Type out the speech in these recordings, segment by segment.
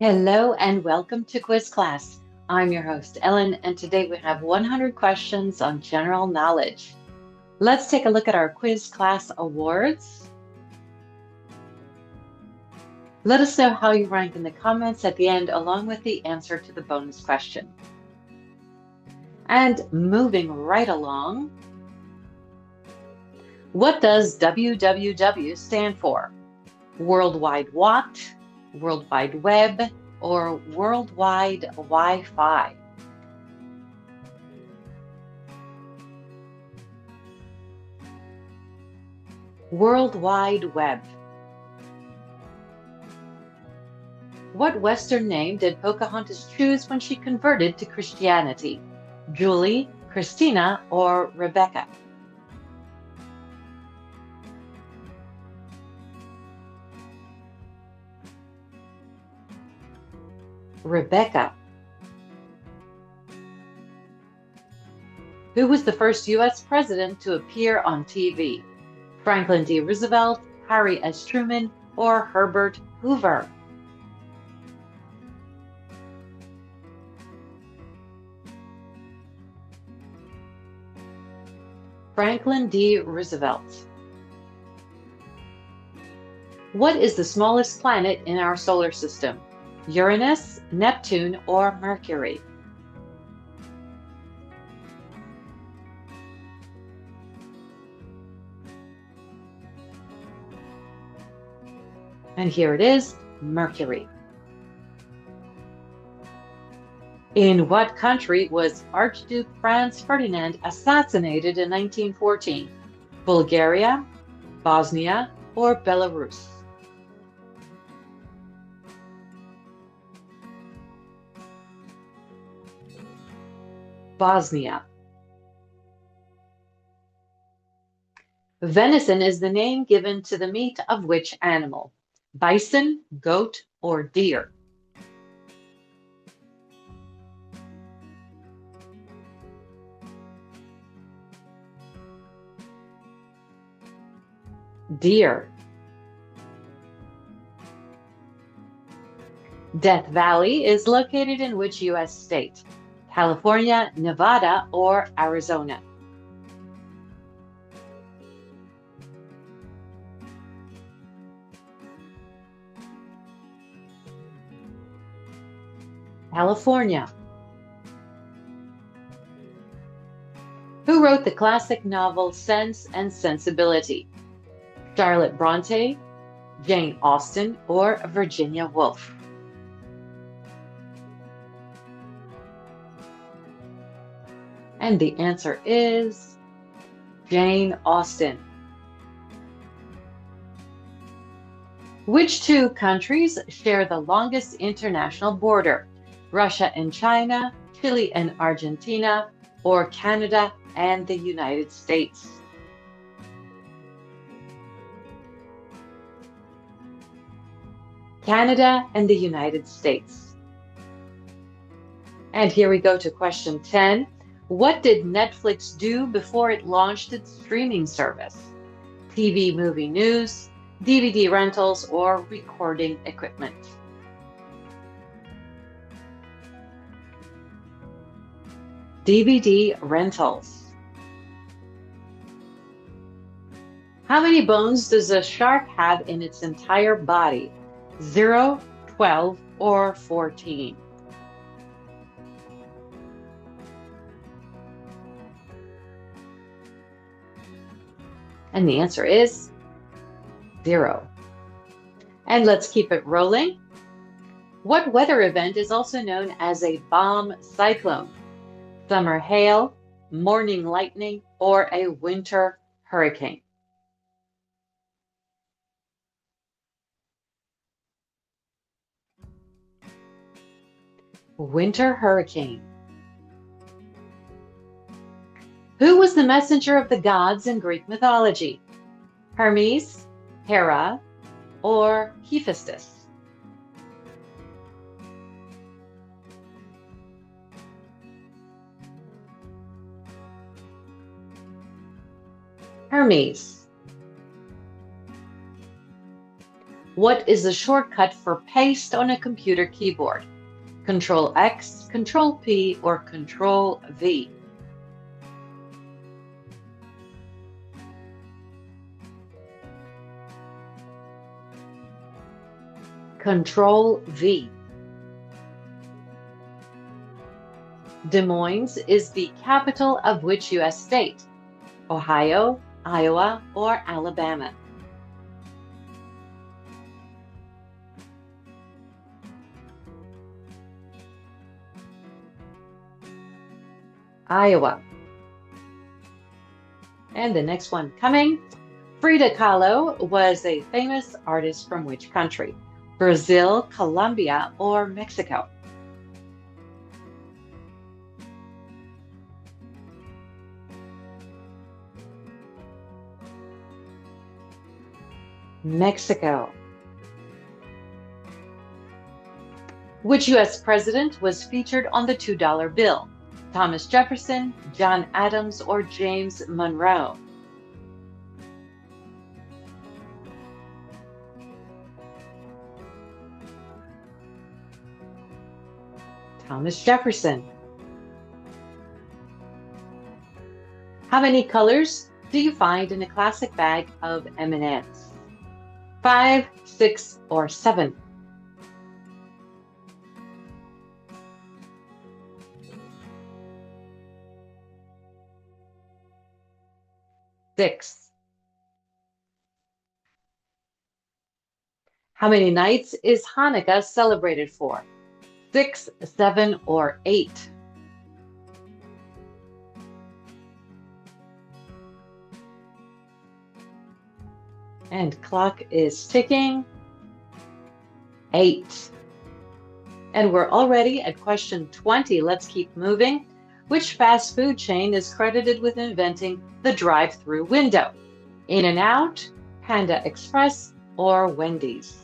Hello and welcome to Quiz Class. I'm your host, Ellen, and today we have 100 questions on general knowledge. Let's take a look at our Quiz Class awards. Let us know how you rank in the comments at the end, along with the answer to the bonus question. And moving right along, what does WWW stand for? World Wide What, World Wide Web, or Worldwide Wi-Fi? World Wide Web. What Western name did Pocahontas choose when she converted to Christianity? Julie, Christina, or Rebecca? Rebecca. Who was the first U.S. president to appear on TV? Franklin D. Roosevelt, Harry S. Truman, or Herbert Hoover? Franklin D. Roosevelt. What is the smallest planet in our solar system? Uranus, Neptune, or Mercury? And here it is, Mercury. In what country was Archduke Franz Ferdinand assassinated in 1914? Bulgaria, Bosnia, or Belarus? Bosnia. Venison is the name given to the meat of which animal? Bison, goat, or deer? Deer. Death Valley is located in which U.S. state? California, Nevada, or Arizona? California. Who wrote the classic novel Sense and Sensibility? Charlotte Bronte, Jane Austen, or Virginia Woolf? And the answer is Jane Austen. Which two countries share the longest international border? Russia and China, Chile and Argentina, or Canada and the United States? Canada and the United States. And here we go to question 10. What did Netflix do before it launched its streaming service? TV movie news, DVD rentals, or recording equipment? DVD rentals. How many bones does a shark have in its entire body? 0, 12, or 14? And the answer is 0. And let's keep it rolling. What weather event is also known as a bomb cyclone? Summer hail, morning lightning, or a winter hurricane? Winter hurricane. Who was the messenger of the gods in Greek mythology? Hermes, Hera, or Hephaestus? Hermes. What is the shortcut for paste on a computer keyboard? Control X, Control P, or Control V? Control V. Des Moines is the capital of which U.S. state? Ohio, Iowa, or Alabama? Iowa. And the next one coming. Frida Kahlo was a famous artist from which country? Brazil, Colombia, or Mexico? Mexico. Which U.S. president was featured on the $2 bill? Thomas Jefferson, John Adams, or James Monroe? Thomas Jefferson. How many colors do you find in a classic bag of M&Ms? 5, 6, or 7? 6. How many nights is Hanukkah celebrated for? 6, 7, or 8? And clock is ticking. 8. And we're already at question 20. Let's keep moving. Which fast food chain is credited with inventing the drive-through window? In-N-Out, Panda Express, or Wendy's?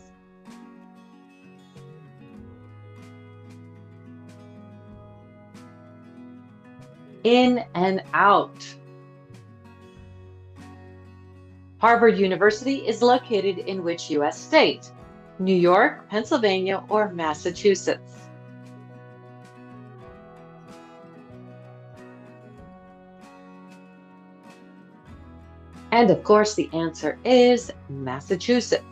In-N-Out. Harvard University is located in which U.S. state? New York, Pennsylvania, or Massachusetts? And of course, the answer is Massachusetts.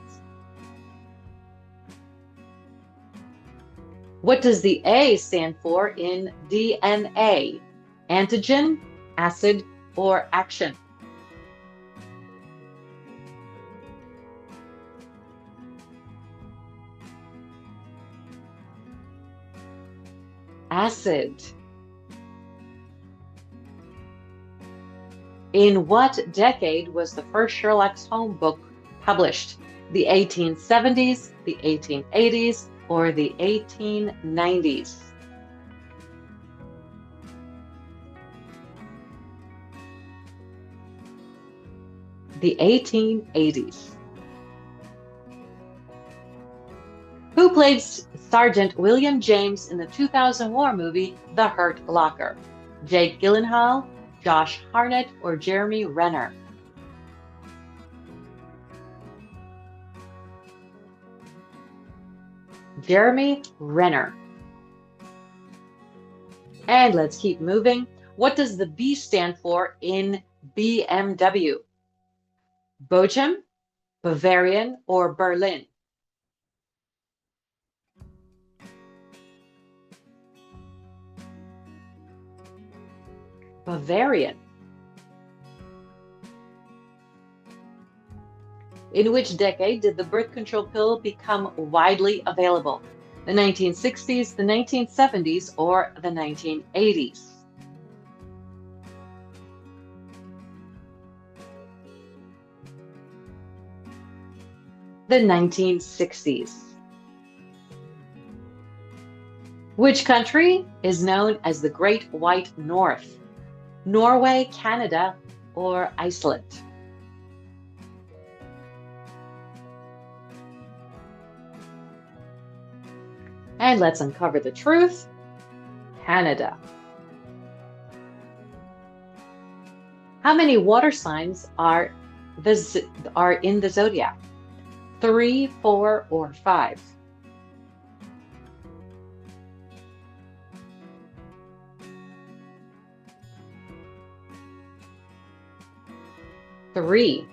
What does the A stand for in DNA? Antigen, acid, or action? Acid. In what decade was the first Sherlock Holmes book published? The 1870s, the 1880s, or the 1890s? The 1880s. Who played Sergeant William James in the 2000 war movie The Hurt Locker? Jake Gyllenhaal, Josh Hartnett, or Jeremy Renner? Jeremy Renner. And let's keep moving. What does the B stand for in BMW? Bochum, Bavarian, or Berlin? Bavarian. In which decade did the birth control pill become widely available? The 1960s, the 1970s, or the 1980s? The 1960s. Which country is known as the Great White North? Norway, Canada, or Iceland? And let's uncover the truth. Canada. How many water signs are in the zodiac? 3, 4, or 5? Three.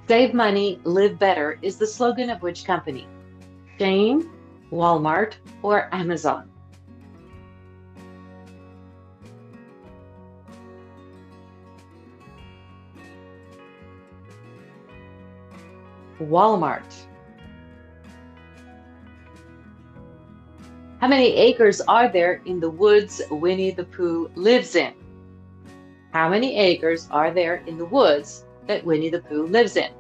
Save money, live better is the slogan of which company? Shane, Walmart, or Amazon? Walmart. How many acres are there in the woods Winnie the Pooh lives in? How many acres are there in the woods that Winnie the Pooh lives in?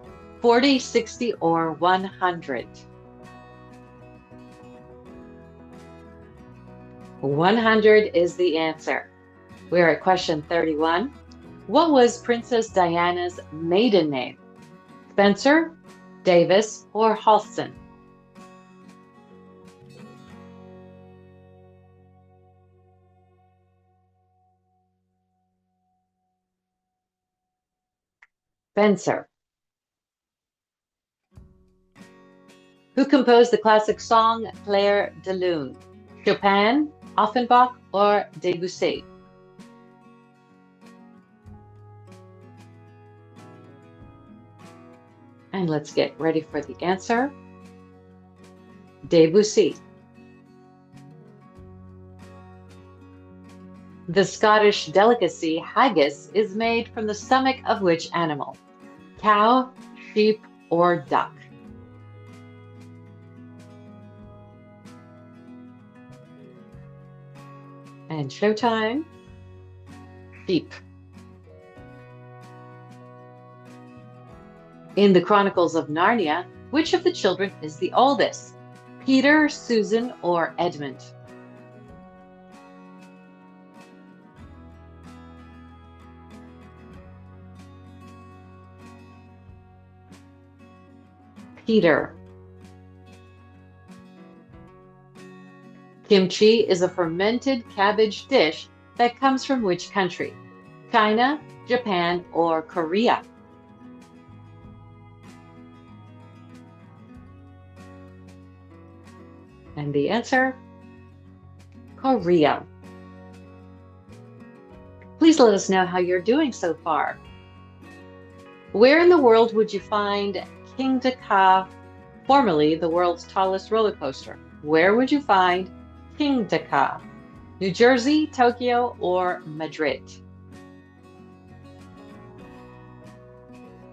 40, 60, or 100? 100 is the answer. We're at question 31. What was Princess Diana's maiden name? Spencer, Davis, or Halston? Spencer. Who composed the classic song Clair de Lune? Chopin, Offenbach, or Debussy? And let's get ready for the answer. Debussy. The Scottish delicacy haggis is made from the stomach of which animal? Cow, sheep, or duck? And showtime. Sheep. In the Chronicles of Narnia, which of the children is the oldest? Peter, Susan, or Edmund? Peter. Kimchi is a fermented cabbage dish that comes from which country? China, Japan, or Korea? And the answer, Korea. Please let us know how you're doing so far. Where in the world would you find King Dakar, formerly the world's tallest roller coaster? Where would you find King Dakar? New Jersey, Tokyo, or Madrid?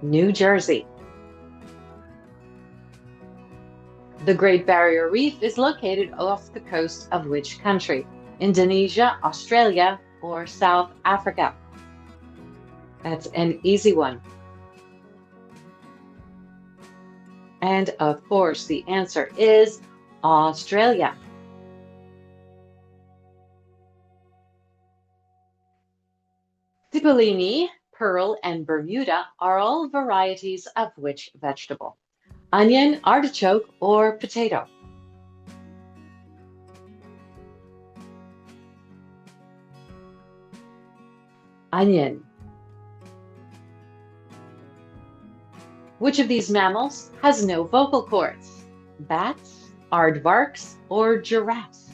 New Jersey. The Great Barrier Reef is located off the coast of which country? Indonesia, Australia, or South Africa? That's an easy one. And of course, the answer is Australia. Cipollini, pearl, and Bermuda are all varieties of which vegetable? Onion, artichoke, or potato? Onion. Which of these mammals has no vocal cords? Bats, aardvarks, or giraffes?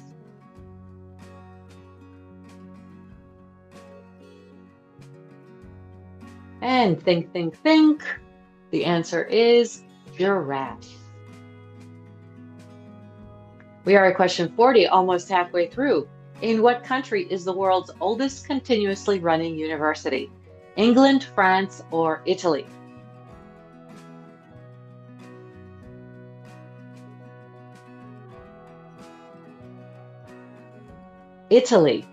And think, think, think. The answer is giraffes. We are at question 40, almost halfway through. In what country is the world's oldest continuously running university? England, France, or Italy? Italy.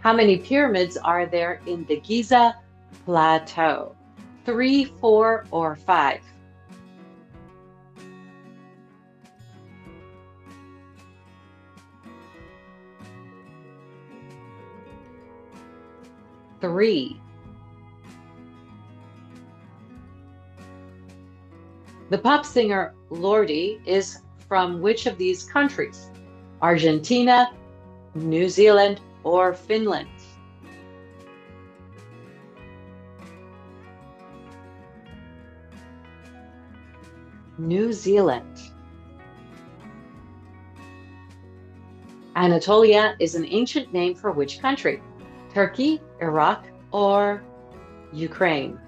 How many pyramids are there in the Giza Plateau? 3, 4, or 5? Three. The pop singer Lordi is from which of these countries? Argentina, New Zealand, or Finland? New Zealand. Anatolia is an ancient name for which country? Turkey, Iraq, or Ukraine?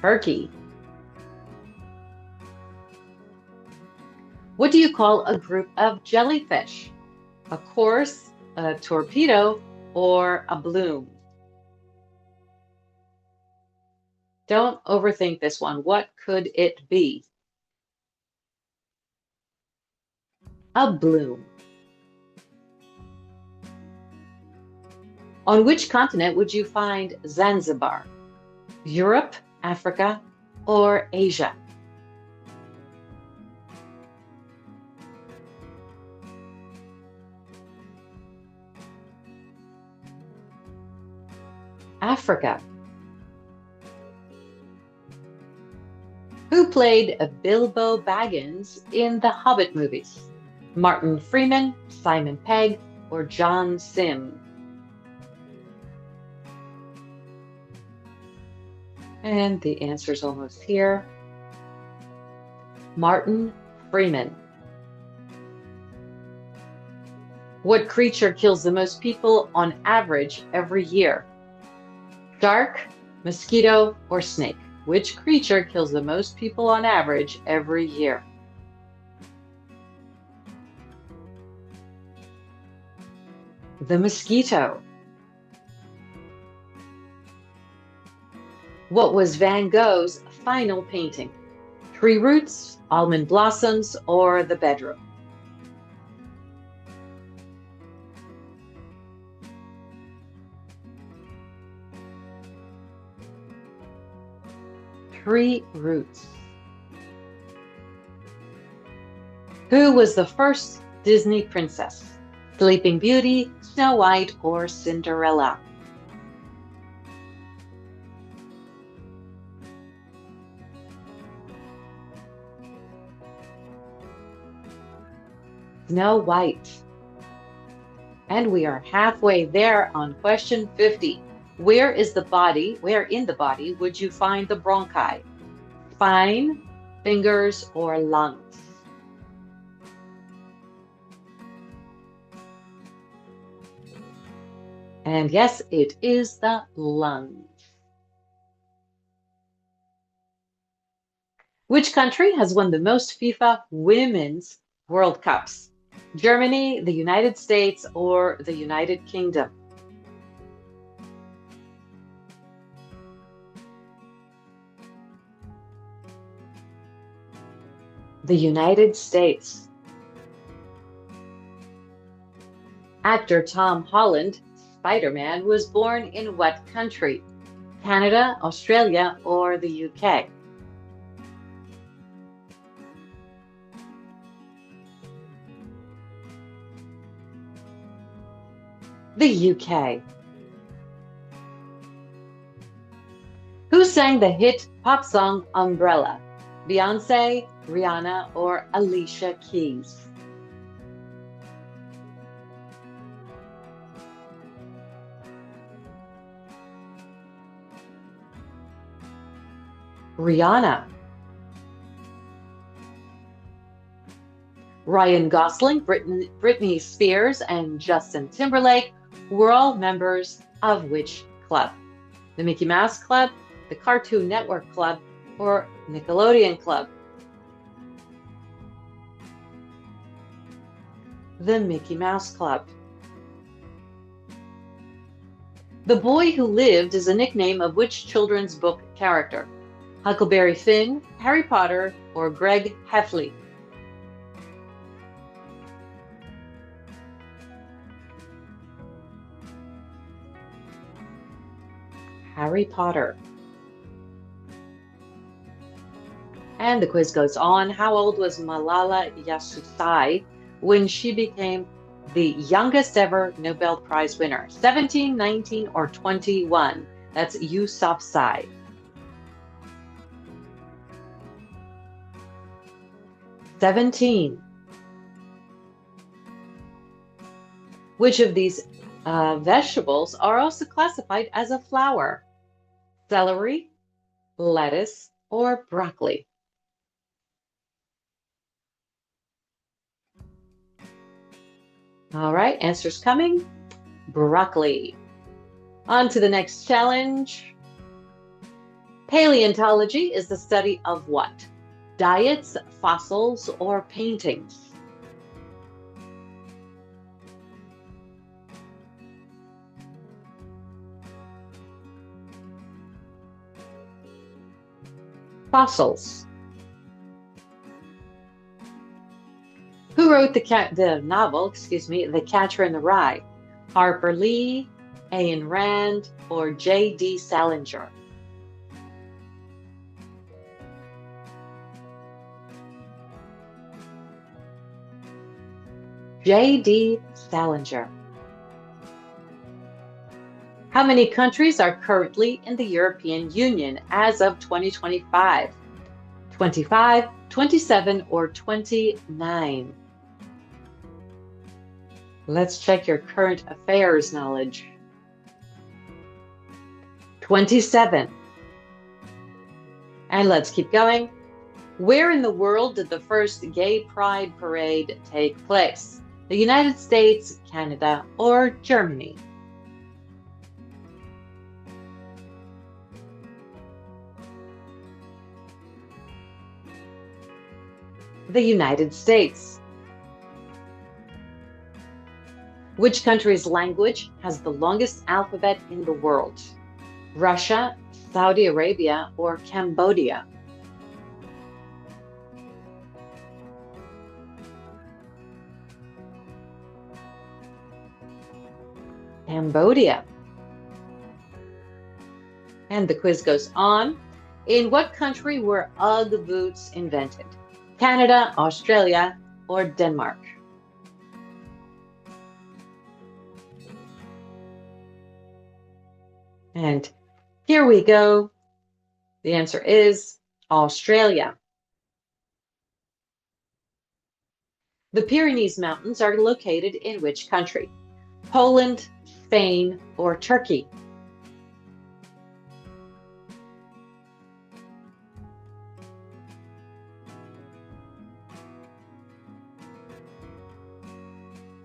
Turkey. What do you call a group of jellyfish? A course, a torpedo, or a bloom? Don't overthink this one. What could it be? A bloom. On which continent would you find Zanzibar? Europe, Africa, or Asia? Africa. Who played Bilbo Baggins in the Hobbit movies? Martin Freeman, Simon Pegg, or John Sim? And the answer's almost here. Martin Freeman. What creature kills the most people on average every year? Shark, mosquito, or snake? Which creature kills the most people on average every year? The mosquito. What was Van Gogh's final painting? Tree roots, almond blossoms, or the bedroom? Tree roots. Who was the first Disney princess? Sleeping Beauty, Snow White, or Cinderella? Snow White. And we are halfway there on question 50. Where in the body would you find the bronchi? Spine, fingers, or lungs? And yes, it is the lungs. Which country has won the most FIFA Women's World Cups? Germany, the United States, or the United Kingdom? The United States. Actor Tom Holland, Spider-Man, was born in what country? Canada, Australia, or the UK? The UK. Who sang the hit pop song Umbrella? Beyonce, Rihanna, or Alicia Keys? Rihanna. Ryan Gosling, Britney Spears, and Justin Timberlake were all members of which club? The Mickey Mouse Club, the Cartoon Network Club, or Nickelodeon Club? The Mickey Mouse Club. The Boy Who Lived is a nickname of which children's book character? Huckleberry Finn, Harry Potter, or Greg Heffley? Harry Potter. And the quiz goes on. How old was Malala Yousafzai when she became the youngest ever Nobel Prize winner? 17, 19, or 21? That's Yousafzai. 17. Which of these Vegetables are also classified as a flower: celery, lettuce, or broccoli. All right, answers coming. Broccoli. On to the next challenge. Paleontology is the study of what? Diets, fossils, or paintings? Fossils. Who wrote the novel, The Catcher in the Rye? Harper Lee, Ayn Rand, or J.D. Salinger? J.D. Salinger. How many countries are currently in the European Union as of 2025? 25, 27, or 29? Let's check your current affairs knowledge. 27. And let's keep going. Where in the world did the first Gay Pride Parade take place? The United States, Canada, or Germany? The United States. Which country's language has the longest alphabet in the world? Russia, Saudi Arabia, or Cambodia? Cambodia. And the quiz goes on. In what country were Ugg boots invented? Canada, Australia, or Denmark? And here we go. The answer is Australia. The Pyrenees Mountains are located in which country? Poland, Spain, or Turkey?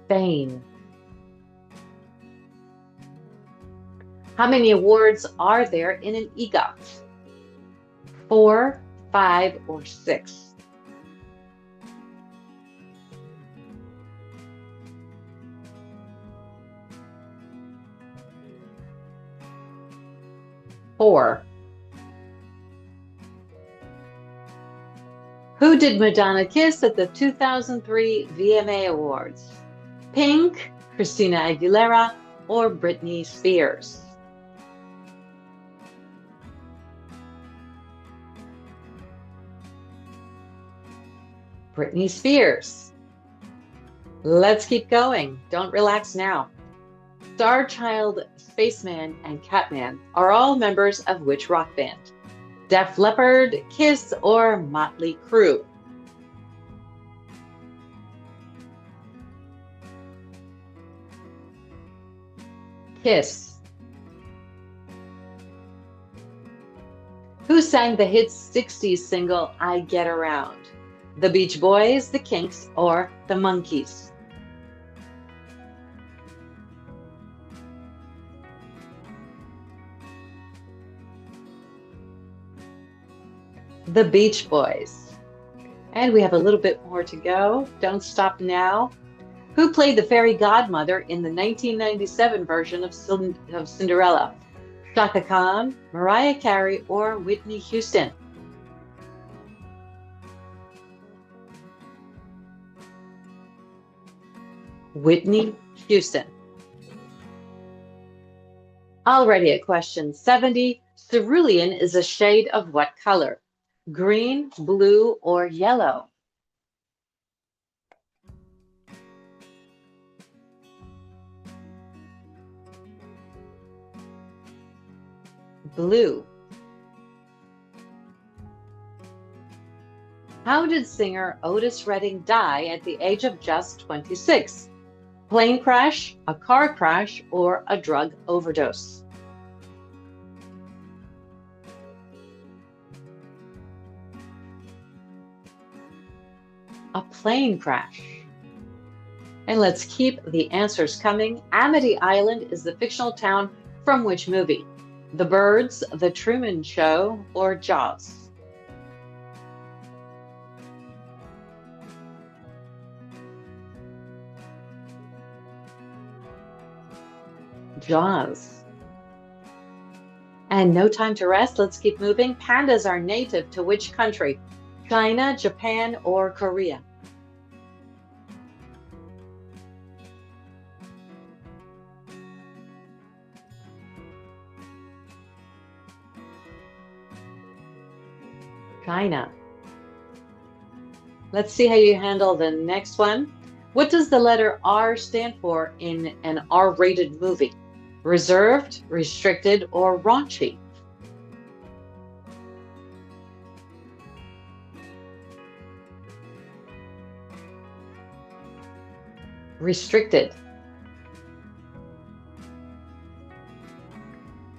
Spain. How many awards are there in an EGOT? 4, 5, or 6? Four. Who did Madonna kiss at the 2003 VMA Awards? Pink, Christina Aguilera, or Britney Spears? Britney Spears. Let's keep going. Don't relax now. Starchild, Spaceman, and Catman are all members of which rock band? Def Leppard, Kiss, or Motley Crue? Kiss. Who sang the hit 60s single I Get Around? The Beach Boys, the Kinks, or the Monkees? The Beach Boys. And we have a little bit more to go. Don't stop now. Who played the fairy godmother in the 1997 version of Cinderella? Chaka Khan, Mariah Carey, or Whitney Houston? Whitney Houston. Already at question 70, cerulean is a shade of what color? Green, blue, or yellow? Blue. How did singer Otis Redding die at the age of just 26? plane crash, a car crash, or a drug overdose? A plane crash. And let's keep the answers coming. Amity Island is the fictional town from which movie? The Birds, The Truman Show, or Jaws? Jaws. And no time to rest. Let's keep moving. Pandas are native to which country? China, Japan, or Korea? China. Let's see how you handle the next one. What does the letter R stand for in an R-rated movie? Reserved, restricted, or raunchy? Restricted.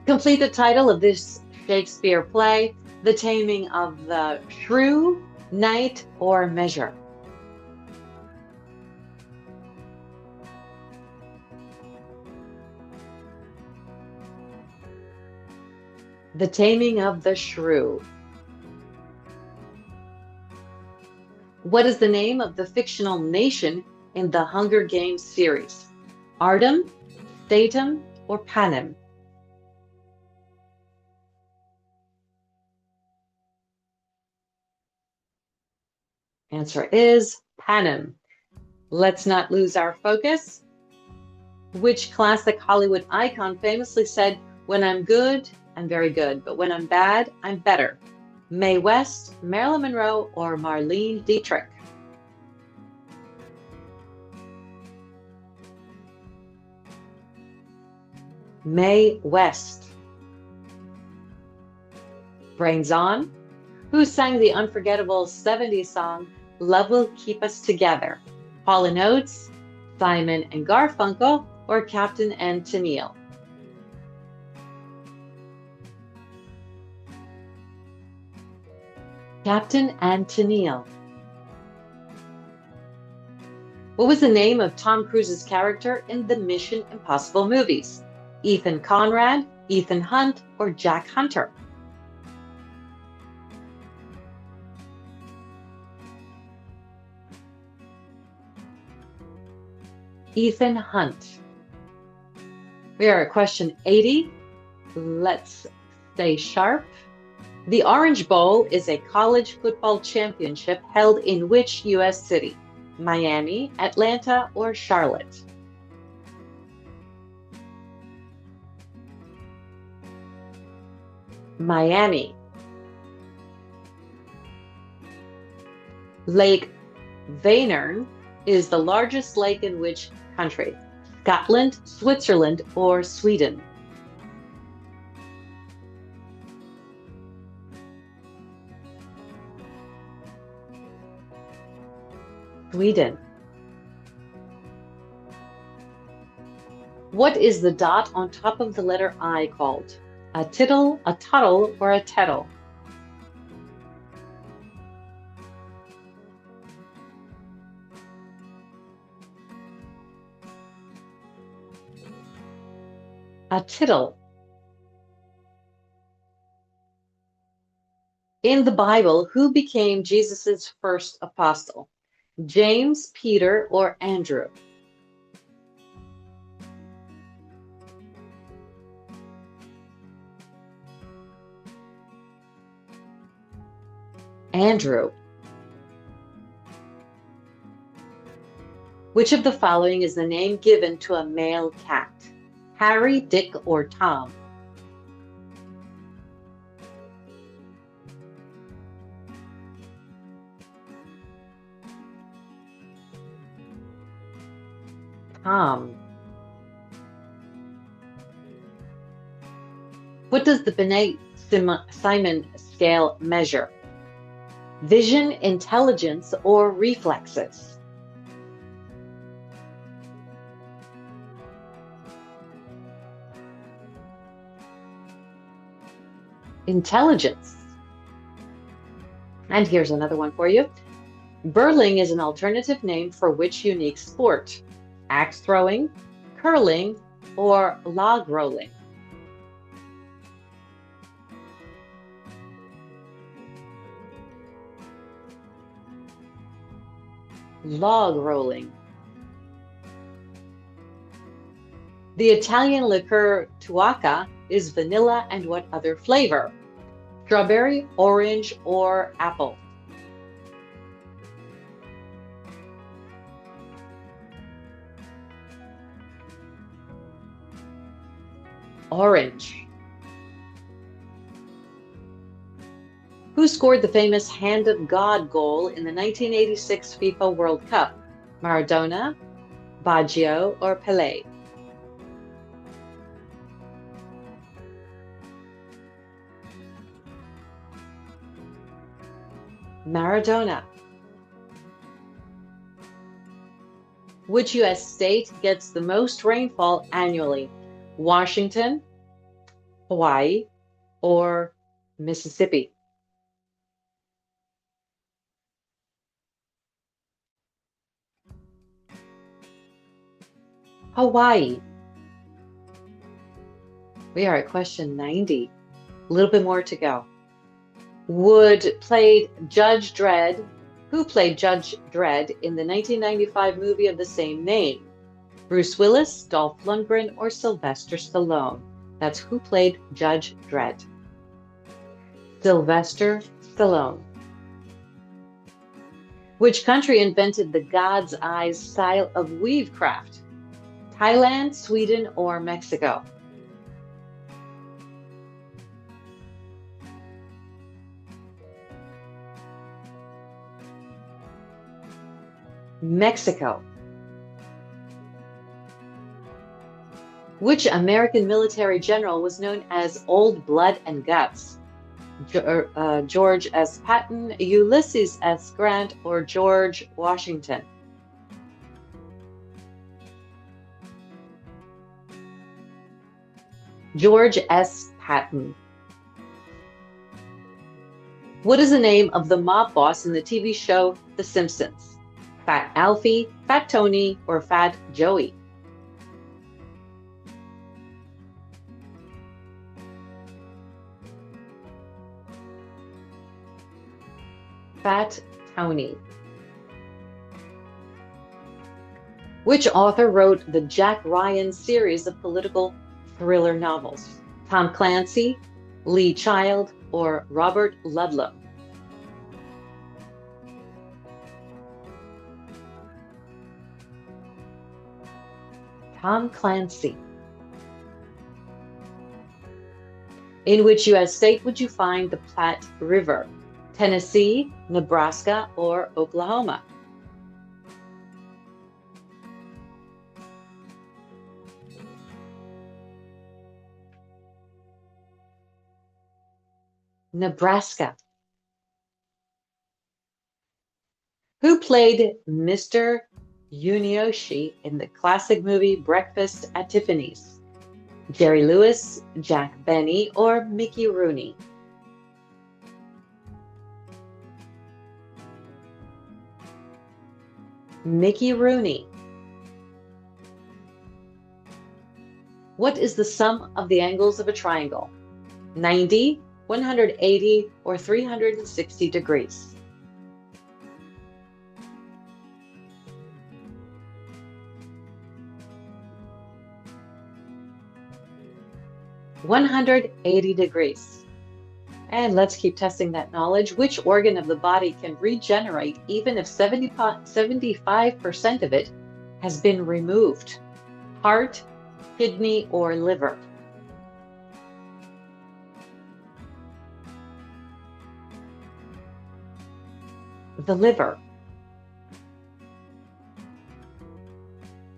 Complete the title of this Shakespeare play, The Taming of the Shrew, Knight, or Measure? The Taming of the Shrew. What is the name of the fictional nation in the Hunger Games series? Artem, Statham, or Panem? Answer is Panem. Let's not lose our focus. Which classic Hollywood icon famously said, "When I'm good, I'm very good, but when I'm bad, I'm better"? Mae West, Marilyn Monroe, or Marlene Dietrich? Mae West. Brains on. Who sang the unforgettable 70s song, "Love Will Keep Us Together"? Hall & Oates, Simon and Garfunkel, or Captain and Tennille? Captain and Tennille. What was the name of Tom Cruise's character in the Mission Impossible movies? Ethan Conrad, Ethan Hunt, or Jack Hunter? Ethan Hunt. We are at question 80. Let's stay sharp. The Orange Bowl is a college football championship held in which U.S. city? Miami, Atlanta, or Charlotte? Miami. Lake Vänern is the largest lake in which country? Scotland, Switzerland, or Sweden? Sweden. What is the dot on top of the letter I called? A tittle, a tuttle, or a tettle? A tittle. In the Bible, who became Jesus' first apostle? James, Peter, or Andrew? Andrew. Which of the following is the name given to a male cat? Harry, Dick, or Tom? Tom. What does the Binet-Simon scale measure? Vision, intelligence, or reflexes? Intelligence. And here's another one for you. Burling is an alternative name for which unique sport? Axe throwing, curling, or log rolling? Log rolling. The Italian liqueur tuaca is vanilla and what other flavor? Strawberry, orange, or apple? Orange. Who scored the famous Hand of God goal in the 1986 FIFA World Cup? Maradona, Baggio, or Pelé? Maradona. Which U.S. state gets the most rainfall annually? Washington, Hawaii, or Mississippi? Hawaii. We are at question 90. A little bit more to go. Who played Judge Dredd in the 1995 movie of the same name? Bruce Willis, Dolph Lundgren, or Sylvester Stallone? That's who played Judge Dredd. Sylvester Stallone. Which country invented the God's Eyes style of weave craft? Thailand, Sweden, or Mexico? Mexico. Which American military general was known as Old Blood and Guts? George S. Patton, Ulysses S. Grant, or George Washington? George S. Patton. What is the name of the mob boss in the TV show The Simpsons? Fat Alfie, Fat Tony, or Fat Joey? Fat Tony. Which author wrote the Jack Ryan series of political thriller novels? Tom Clancy, Lee Child, or Robert Ludlum? Tom Clancy. In which U.S. state would you find the Platte River? Tennessee, Nebraska, or Oklahoma? Nebraska. Who played Mr. Yunioshi in the classic movie Breakfast at Tiffany's? Jerry Lewis, Jack Benny, or Mickey Rooney? Mickey Rooney. What is the sum of the angles of a triangle? 90, 180, or 360 degrees? 180 degrees. And let's keep testing that knowledge. Which organ of the body can regenerate even if 75% of it has been removed? Heart, kidney, or liver? The liver.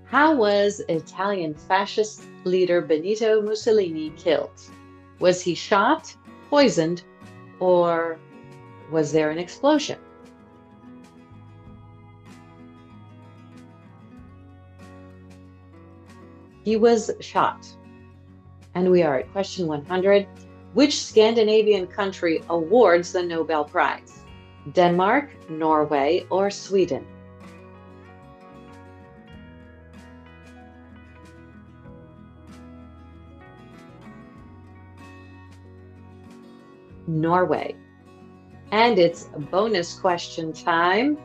How was Italian fascist leader Benito Mussolini killed? Was he shot, poisoned, or was there an explosion? He was shot. And we are at question 100. Which Scandinavian country awards the Nobel Prize? Denmark, Norway, or Sweden? Norway. And it's bonus question time.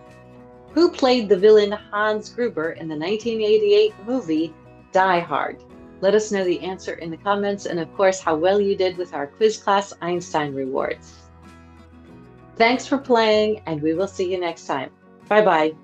Who played the villain Hans Gruber in the 1988 movie Die Hard? Let us know the answer in the comments and, of course, how well you did with our quiz class Einstein rewards. Thanks for playing, and we will see you next time. Bye-bye.